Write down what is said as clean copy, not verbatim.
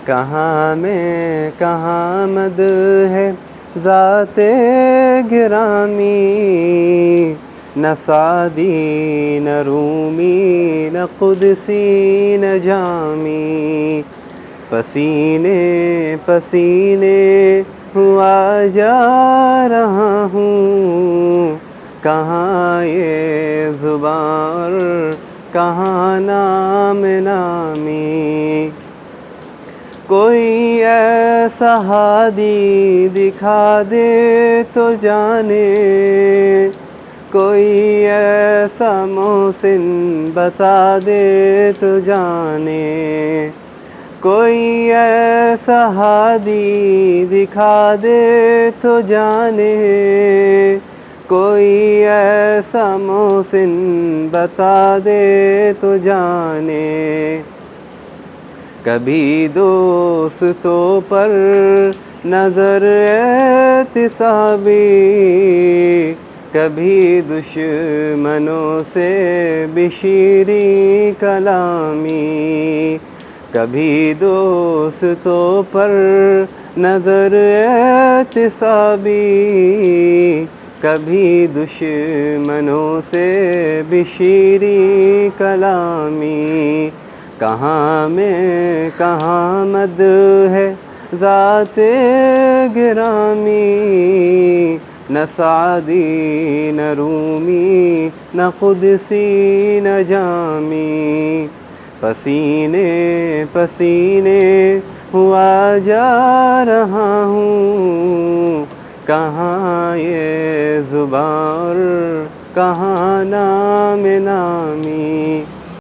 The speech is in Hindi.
कहाँ में कहाँ मद है ज़ाते गिरामी, न सादी न रूमी न कुदसी न जामी। पसीने पसीने हुआ जा रहा हूँ, कहाँ ये ज़ुबान कहाँ नाम नामी। कोई ऐसा हादी दिखा दे तो जाने, कोई ऐसा मोहसिन बता दे तो जाने। कोई ऐसा हादी दिखा दे तो जाने, कोई ऐसा मोहसिन बता दे तो जाने। कभी दोस्तों पर नज़र एहतिसाबी, कभी दुश्मनों से बिशीरी कलामी। कभी दोस्तों पर नज़र एहतिसाबी, कभी दुश्मनों से बिशीरी कलामी। कहाँ में कहाँ मद है ज़ाते गिरामी, न सादी न रूमी न कुदसी न जामी। पसीने पसीने हुआ जा रहा हूँ, कहाँ ये ज़ुबान कहाँ नाम नामी।